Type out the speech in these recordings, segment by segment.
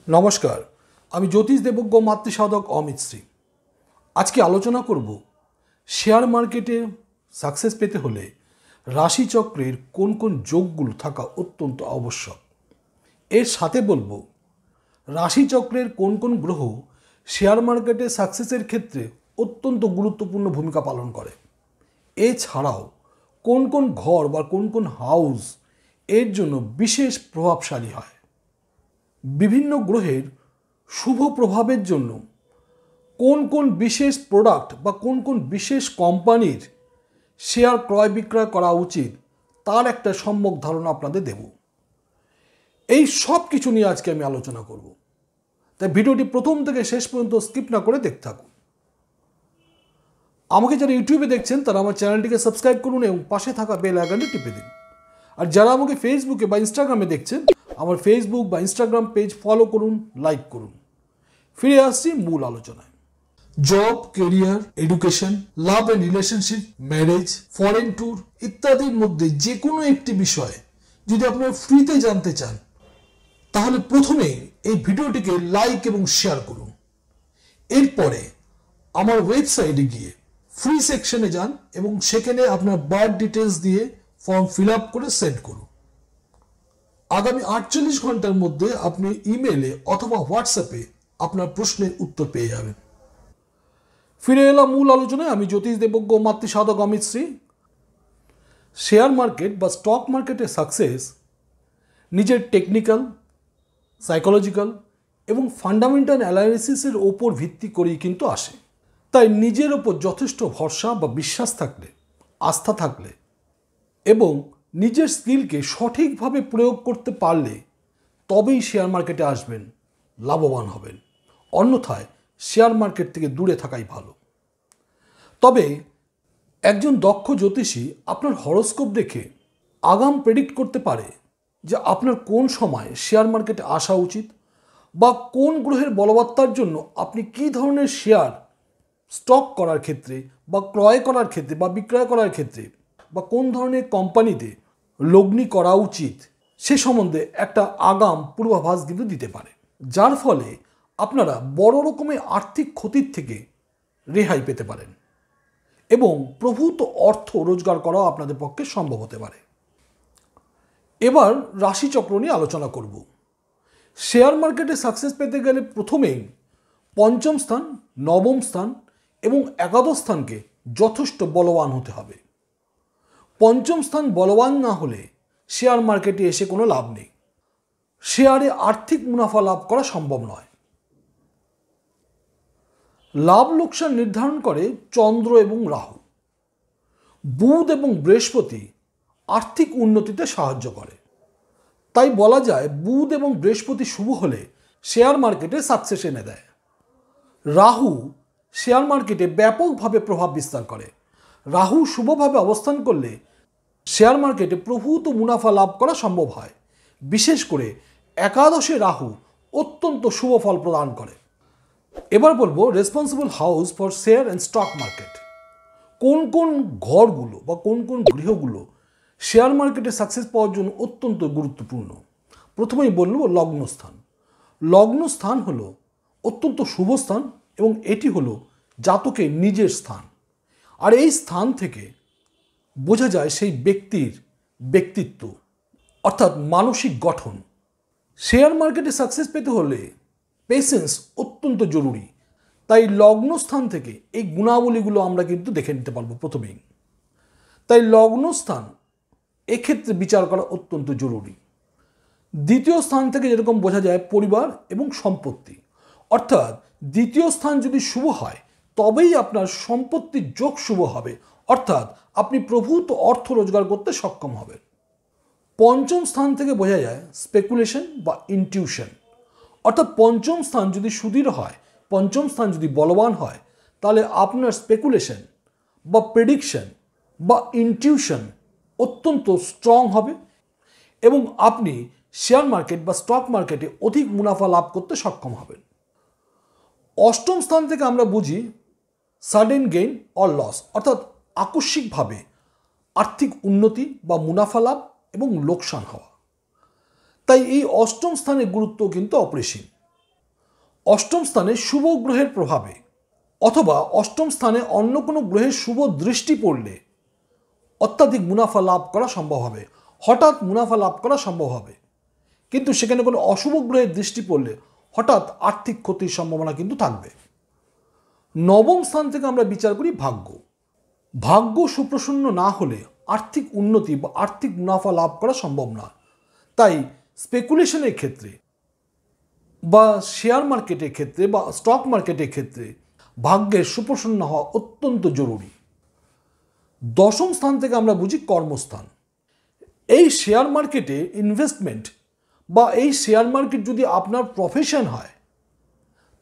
নমস্কার, আমি জ্যোতিষ দেবজ্ঞ মাতৃসাধক অমিত শ্রী। আজকে আলোচনা করব শেয়ার মার্কেটে সাকসেস পেতে হলে রাশিচক্রের কোন কোন যোগগুলো থাকা অত্যন্ত আবশ্যক। এর সাথে বলবো রাশিচক্রের কোন কোন গ্রহ শেয়ার মার্কেটে সাকসেসের ক্ষেত্রে অত্যন্ত গুরুত্বপূর্ণ ভূমিকা পালন করে। এছাড়াও কোন কোন ঘর বা কোন কোন হাউস এর জন্য বিশেষ প্রভাবশালী হয়। বিভিন্ন গ্রহের শুভ প্রভাবের জন্য কোন কোন বিশেষ প্রোডাক্ট বা কোন কোন বিশেষ কোম্পানির শেয়ার ক্রয় বিক্রয় করা উচিত তার একটা সম্যক ধারণা আপনাদের দেব। এই সব কিছু নিয়ে আজকে আমি আলোচনা করব, তাই ভিডিওটি প্রথম থেকে শেষ পর্যন্ত স্কিপ না করে দেখতে থাকুন। আমাকে যারা ইউটিউবে দেখছেন তারা আমার চ্যানেলটিকে সাবস্ক্রাইব করুন এবং পাশে থাকা বেল আইকনটি টিপে দিন। আর যারা আমাকে ফেসবুকে বা ইনস্টাগ্রামে দেখছেন, আমার ফেসবুক বা ইনস্টাগ্রাম পেজ ফলো করুন, লাইক করুন। ফিরে আসছি মূল আলোচনায়। Job, career, education, love and relationship, marriage, foreign tour ইত্যাদির মধ্যে যে কোনো একটি বিষয় যদি আপনারা ফ্রিতে জানতে চান, তাহলে প্রথমেই এই ভিডিওটিকে লাইক এবং শেয়ার করুন। এরপরে আমার ওয়েবসাইটে গিয়ে ফ্রি সেকশনে যান এবং সেখানে আপনার বার্থ ডিটেলস দিয়ে ফর্ম ফিল আপ করে সেন্ড করুন। আগামী 48 ঘন্টার মধ্যে আপনি ইমেলে অথবা হোয়াটসঅ্যাপে আপনার প্রশ্নের উত্তর পেয়ে যাবেন। ফিরে এলাম মূল আলোচনায়। আমি জ্যোতিষ দেবজ্ঞ মাতৃসাধক অমিত শ্রী। শেয়ার মার্কেট বা স্টক মার্কেটের সাকসেস নিজের টেকনিক্যাল, সাইকোলজিক্যাল এবং ফান্ডামেন্টাল অ্যানালিসিসের ওপর ভিত্তি করেই কিন্তু আসে। তাই নিজের ওপর যথেষ্ট ভরসা বা বিশ্বাস থাকলে, আস্থা থাকলে এবং নিজের স্কিলকে সঠিকভাবে প্রয়োগ করতে পারলে তবেই শেয়ার মার্কেটে আসবেন, লাভবান হবেন। অন্যথায় শেয়ার মার্কেট থেকে দূরে থাকাই ভালো। তবে একজন দক্ষ জ্যোতিষী আপনার হরোস্কোপ দেখে আগাম প্রেডিক্ট করতে পারে যে আপনার কোন সময় শেয়ার মার্কেটে আসা উচিত বা কোন গ্রহের বলবত্তার জন্য আপনি কী ধরনের শেয়ার স্টক করার ক্ষেত্রে বা ক্রয় করার ক্ষেত্রে বা বিক্রয় করার ক্ষেত্রে বা কোন ধরনের কোম্পানিতে লগ্নি করা উচিত সে সম্বন্ধে একটা আগাম পূর্বাভাস কিন্তু দিতে পারে, যার ফলে আপনারা বড় রকমের আর্থিক ক্ষতির থেকে রেহাই পেতে পারেন এবং প্রভূত অর্থ রোজগার করাও আপনাদের পক্ষে সম্ভব হতে পারে। এবার রাশিচক্র নিয়ে আলোচনা করব। শেয়ার মার্কেটে সাকসেস পেতে গেলে প্রথমেই পঞ্চম স্থান, নবম স্থান এবং একাদশ স্থানকে যথেষ্ট বলবান হতে হবে। পঞ্চম স্থান বলবান না হলে শেয়ার মার্কেটে এসে কোনো লাভ নেই। শেয়ারে আর্থিক মুনাফা লাভ করা সম্ভব নয়। লাভ লোকসান নির্ধারণ করে চন্দ্র এবং রাহু। বুধ এবং বৃহস্পতি আর্থিক উন্নতিতে সাহায্য করে। তাই বলা যায় বুধ এবং বৃহস্পতি শুভ হলে শেয়ার মার্কেটে সাকসেস এনে দেয়। রাহু শেয়ার মার্কেটে ব্যাপকভাবে প্রভাব বিস্তার করে। রাহু শুভভাবে অবস্থান করলে শেয়ার মার্কেটে প্রভূত মুনাফা লাভ করা সম্ভব হয়। বিশেষ করে একাদশে রাহু অত্যন্ত শুভ ফল প্রদান করে। এবার বলবো responsible house for share and stock market. কোন কোন ঘরগুলো বা কোন কোন গৃহগুলো শেয়ার মার্কেটে সাকসেস পাওয়ার জন্য অত্যন্ত গুরুত্বপূর্ণ। প্রথমেই বলব লগ্নস্থান। লগ্নস্থান হলো অত্যন্ত শুভ স্থান এবং এটি হলো জাতকের নিজের স্থান। আর এই স্থান থেকে বোঝা যায় সেই ব্যক্তির ব্যক্তিত্ব অর্থাৎ মানসিক গঠন। শেয়ার মার্কেটে সাকসেস পেতে হলে পেশেন্স অত্যন্ত জরুরি। তাই লগ্নস্থান থেকে এই গুণাবলীগুলো আমরা কিন্তু দেখে নিতে পারবো প্রথমেই। তাই লগ্নস্থান এক্ষেত্রে বিচার করা অত্যন্ত জরুরি। দ্বিতীয় স্থান থেকে যেরকম বোঝা যায় পরিবার এবং সম্পত্তি, অর্থাৎ দ্বিতীয় স্থান যদি শুভ হয় তবেই আপনার সম্পত্তির যোগ শুভ হবে, অর্থাৎ আপনি প্রভূত অর্থ রোজগার করতে সক্ষম হবেন। পঞ্চম স্থান থেকে বোঝা যায় স্পেকুলেশন বা ইনটিউশন, অর্থাৎ পঞ্চম স্থান যদি সুদৃঢ় হয়, পঞ্চম স্থান যদি বলবান হয়, তাহলে আপনার স্পেকুলেশন বা প্রেডিকশন বা ইনটিউশন অত্যন্ত স্ট্রং হবে এবং আপনি শেয়ার মার্কেট বা স্টক মার্কেটে অধিক মুনাফা লাভ করতে সক্ষম হবেন। অষ্টম স্থান থেকে আমরা বুঝি সাডেন গেইন অর লস, অর্থাৎ আকস্মিকভাবে আর্থিক উন্নতি বা মুনাফা লাভ এবং লোকসান হওয়া। তাই এই অষ্টম স্থানের গুরুত্ব কিন্তু অপরিসীম। অষ্টম স্থানে শুভ গ্রহের প্রভাবে অথবা অষ্টম স্থানে অন্য কোনো গ্রহের শুভ দৃষ্টি পড়লে অত্যাধিক মুনাফা লাভ করা সম্ভব হবে, হঠাৎ মুনাফা লাভ করা সম্ভব হবে। কিন্তু সেখানে কোনো অশুভ গ্রহের দৃষ্টি পড়লে হঠাৎ আর্থিক ক্ষতির সম্ভাবনা কিন্তু থাকবে। নবম স্থান থেকে আমরা বিচার করি ভাগ্য। ভাগ্য সুপ্রসন্ন না হলে আর্থিক উন্নতি বা আর্থিক মুনাফা লাভ করা সম্ভব নয়। তাই স্পেকুলেশনের ক্ষেত্রে বা শেয়ার মার্কেটের ক্ষেত্রে বা স্টক মার্কেটের ক্ষেত্রে ভাগ্যের সুপ্রসন্ন হওয়া অত্যন্ত জরুরি। দশম স্থান থেকে আমরা বুঝি কর্মস্থান। এই শেয়ার মার্কেটে ইনভেস্টমেন্ট বা এই শেয়ার মার্কেট যদি আপনার প্রফেশন হয়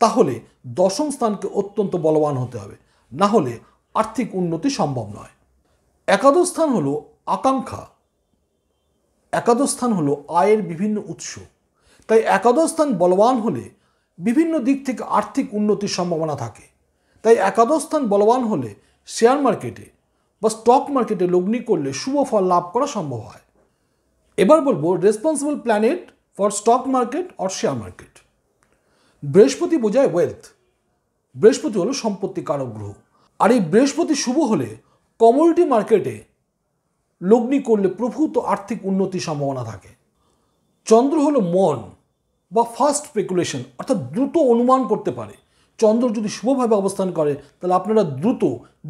তাহলে দশম স্থানকে অত্যন্ত বলবান হতে হবে, না হলে আর্থিক উন্নতি সম্ভব নয়। একাদশ স্থান হলো আকাঙ্ক্ষা, একাদশ স্থান হলো আয়ের বিভিন্ন উৎস। তাই একাদশ স্থান বলবান হলে বিভিন্ন দিক থেকে আর্থিক উন্নতির সম্ভাবনা থাকে। তাই একাদশ স্থান বলবান হলে শেয়ার মার্কেটে বা স্টক মার্কেটে লগ্নি করলে শুভ ফল লাভ করা সম্ভব হয়। এবার বলবো responsible planet for stock market or share market. বৃহস্পতি বোঝায় ওয়েলথ। বৃহস্পতি হলো সম্পত্তি কারক গ্রহ। আর এই বৃহস্পতি শুভ হলে কমোডিটি মার্কেটে লগ্নি করলে প্রভূত আর্থিক উন্নতির সম্ভাবনা থাকে। চন্দ্র হলো মন বা ফাস্ট স্পেকুলেশন, অর্থাৎ দ্রুত অনুমান করতে পারে। চন্দ্র যদি শুভভাবে অবস্থান করে তাহলে আপনারা দ্রুত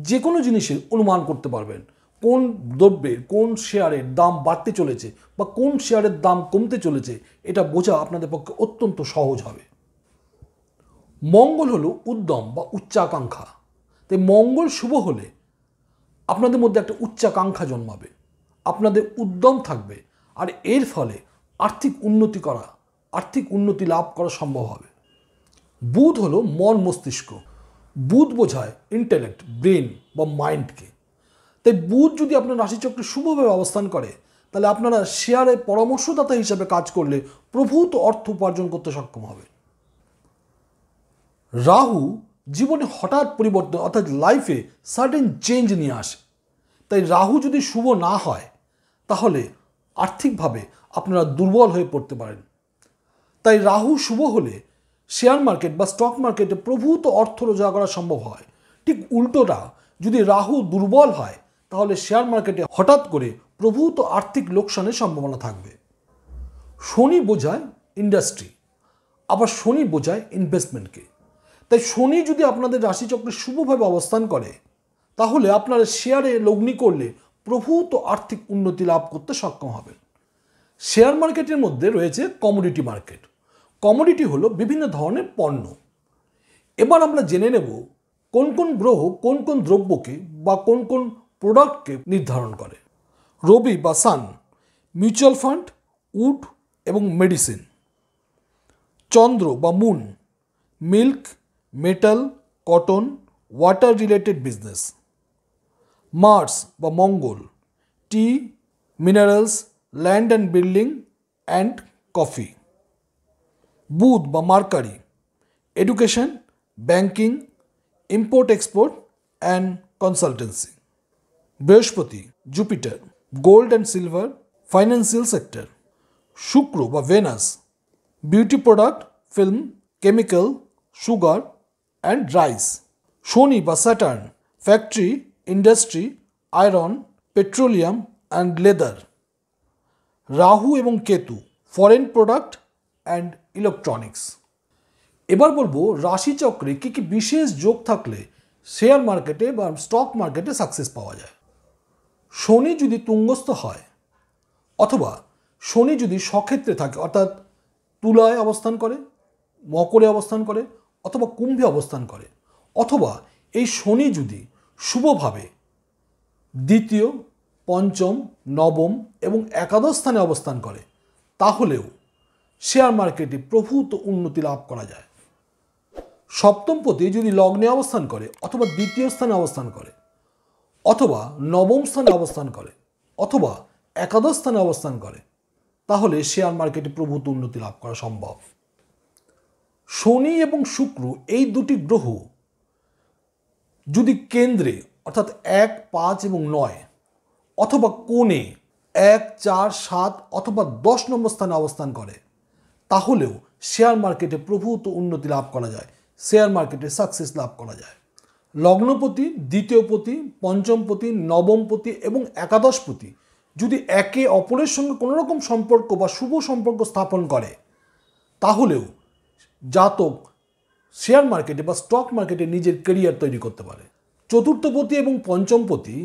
যে কোনো জিনিসের অনুমান করতে পারবেন। কোন দ্রব্যের কোন শেয়ারের দাম বাড়তে চলেছে বা কোন শেয়ারের দাম কমতে চলেছে এটা বোঝা আপনাদের পক্ষে অত্যন্ত সহজ হবে। মঙ্গল হলো উদ্যম বা উচ্চাকাঙ্ক্ষা। তাই মঙ্গল শুভ হলে আপনাদের মধ্যে একটা উচ্চাকাঙ্ক্ষা জন্মাবে, আপনাদের উদ্যম থাকবে, আর এর ফলে আর্থিক উন্নতি লাভ করা সম্ভব হবে। বুধ হলো মন মস্তিষ্ক। বুধ বোঝায় ইন্টেলেক্ট, ব্রেন বা মাইন্ডকে। তাই বুধ যদি আপনার রাশিচক্রে শুভভাবে অবস্থান করে তাহলে আপনারা শেয়ারে পরামর্শদাতা হিসাবে কাজ করলে প্রভূত অর্থ উপার্জন করতে সক্ষম হবে। রাহু জীবনে হঠাৎ পরিবর্তন অর্থাৎ লাইফে সাডেন চেঞ্জ নিয়ে আসে। তাই রাহু যদি শুভ না হয় তাহলে আর্থিকভাবে আপনারা দুর্বল হয়ে পড়তে পারেন। তাই রাহু শুভ হলে শেয়ার মার্কেট বা স্টক মার্কেটে প্রভূত অর্থ রোজগার করা সম্ভব হয়। ঠিক উল্টোটা, যদি রাহু দুর্বল হয় তাহলে শেয়ার মার্কেটে হঠাৎ করে প্রভূত আর্থিক লোকসানের সম্ভাবনা থাকবে। শনি বোঝায় ইন্ডাস্ট্রি, আবার শনি বোঝায় ইনভেস্টমেন্টকে। তাই শনি যদি আপনাদের রাশিচক্রে শুভভাবে অবস্থান করে তাহলে আপনারা শেয়ারে লগ্নি করলে প্রভূত আর্থিক উন্নতি লাভ করতে সক্ষম হবেন। শেয়ার মার্কেটের মধ্যে রয়েছে কমোডিটি মার্কেট। কমোডিটি হলো বিভিন্ন ধরনের পণ্য। এবার আমরা জেনে নেব কোন কোন গ্রহ কোন কোন দ্রব্যকে বা কোন কোন প্রোডাক্টকে নির্ধারণ করে। রবি বা সান মিউচুয়াল ফান্ড, উড এবং মেডিসিন। চন্দ্র বা moon milk, metal, cotton, water related business. Mars বা Mangal tea, minerals, land and building and coffee. Budh বা Mercury education, banking, import export and consultancy. Brihaspati Jupiter gold and silver, financial sector. Shukra বা Venus beauty product, film, chemical, sugar and rice. Shani বা Saturn factory, industry, iron, petroleum and leather. Rahu এবং Ketu foreign product and electronics. এবার বলবো রাশিচক্রে কী কী বিশেষ যোগ থাকলে share মার্কেটে বা স্টক মার্কেটে সাকসেস পাওয়া যায়। শনি যদি তুঙ্গস্থ হয় অথবা শনি যদি স্বক্ষেত্রে থাকে অর্থাৎ তুলায় অবস্থান করে, মকরে অবস্থান করে অথবা কুম্ভে অবস্থান করে, অথবা এই শনি যদি শুভভাবে দ্বিতীয়, পঞ্চম, নবম এবং একাদশ স্থানে অবস্থান করে তাহলেও শেয়ার মার্কেটে প্রভূত উন্নতি লাভ করা যায়। সপ্তমপতি যদি লগ্নে অবস্থান করে অথবা দ্বিতীয় স্থানে অবস্থান করে অথবা নবম স্থানে অবস্থান করে অথবা একাদশ স্থানে অবস্থান করে তাহলে শেয়ার মার্কেটে প্রভূত উন্নতি লাভ করা সম্ভব। শনি এবং শুক্র এই দুটি গ্রহ যদি কেন্দ্রে অর্থাৎ 1, 5 এবং 9 অথবা কোণে 1, 4, 7 অথবা 10 নম্বর স্থানে অবস্থান করে তাহলেও শেয়ার মার্কেটে প্রভূত উন্নতি লাভ করা যায়, শেয়ার মার্কেটে সাকসেস লাভ করা যায়। লগ্নপতি, দ্বিতীয়পতি, পঞ্চমপতি, নবমপতি এবং একাদশপতি যদি একে অপরের সঙ্গে কোনো রকম সম্পর্ক বা শুভ সম্পর্ক স্থাপন করে, তাহলেও জাতক শেয়ার মার্কেটে বা স্টক মার্কেটে নিজের কেরিয়ার তৈরি করতে পারে। চতুর্থপতি এবং পঞ্চমপতি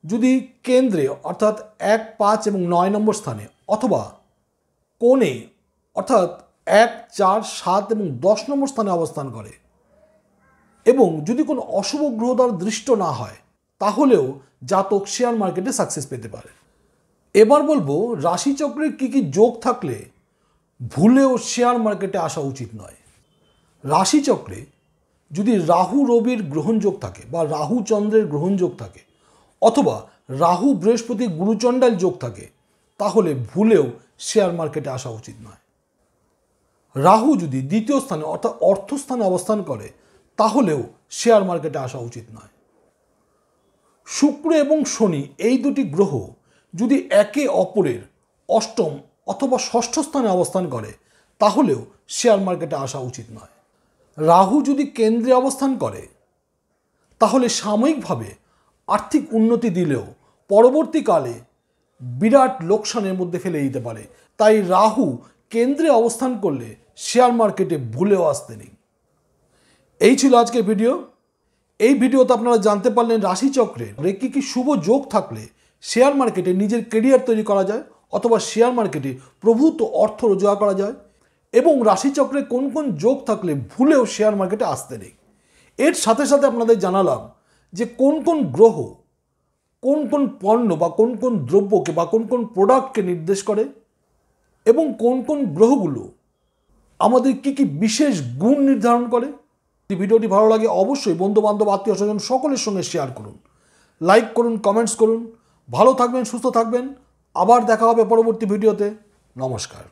যদি কেন্দ্রে অর্থাৎ 1, 5 এবং 9 নম্বর স্থানে অথবা কোণে অর্থাৎ 1, 4, 7 এবং 10 নম্বর স্থানে অবস্থান করে এবং যদি কোনো অশুভ গ্রহ দ্বারা দৃষ্ট না হয়, তাহলেও জাতক শেয়ার মার্কেটে সাকসেস পেতে পারে। এবার বলবো রাশিচক্রের কী কী যোগ থাকলে ভুলেও শেয়ার মার্কেটে আসা উচিত নয়। রাশিচক্রে যদি রাহু রবির গ্রহণযোগ থাকে বা রাহু চন্দ্রের গ্রহণযোগ থাকে অথবা রাহু বৃহস্পতি গুরুচণ্ডাল যোগ থাকে, তাহলে ভুলেও শেয়ার মার্কেটে আসা উচিত নয়। রাহু যদি দ্বিতীয় স্থানে অর্থাৎ অর্থস্থানে অবস্থান করে, তাহলেও শেয়ার মার্কেটে আসা উচিত নয়। শুক্র এবং শনি এই দুটি গ্রহ যদি একে অপরের অষ্টম অথবা ষষ্ঠ স্থানে অবস্থান করে, তাহলেও শেয়ার মার্কেটে আসা উচিত নয়। রাহু যদি কেন্দ্রে অবস্থান করে, তাহলে সাময়িকভাবে আর্থিক উন্নতি দিলেও পরবর্তীকালে বিরাট লোকসানের মধ্যে ফেলে দিতে পারে। তাই রাহু কেন্দ্রে অবস্থান করলে শেয়ার মার্কেটে ভুলেও আসতে নেই। এই ছিল আজকের ভিডিও। এই ভিডিওতে আপনারা জানতে পারলেন রাশিচক্রের কী কী শুভ যোগ থাকলে শেয়ার মার্কেটে নিজের কেরিয়ার তৈরি করা যায় অথবা শেয়ার মার্কেটে প্রভূত অর্থ রোজগার করা যায় এবং রাশিচক্রে কোন কোন যোগ থাকলে ভুলেও শেয়ার মার্কেটে আসতে নেই। এর সাথে সাথে আপনাদের জানালাম যে কোন কোন গ্রহ কোন কোন পণ্য বা কোন কোন দ্রব্যকে বা কোন কোন প্রোডাক্টকে নির্দেশ করে এবং কোন কোন গ্রহগুলো আমাদের কী কী বিশেষ গুণ নির্ধারণ করে। যদি ভিডিওটি ভালো লাগে অবশ্যই বন্ধুবান্ধব, আত্মীয় স্বজন সকলের সঙ্গে শেয়ার করুন, লাইক করুন, কমেন্টস করুন। ভালো থাকবেন, সুস্থ থাকবেন। আবার দেখা হবে পরবর্তী ভিডিওতে। নমস্কার।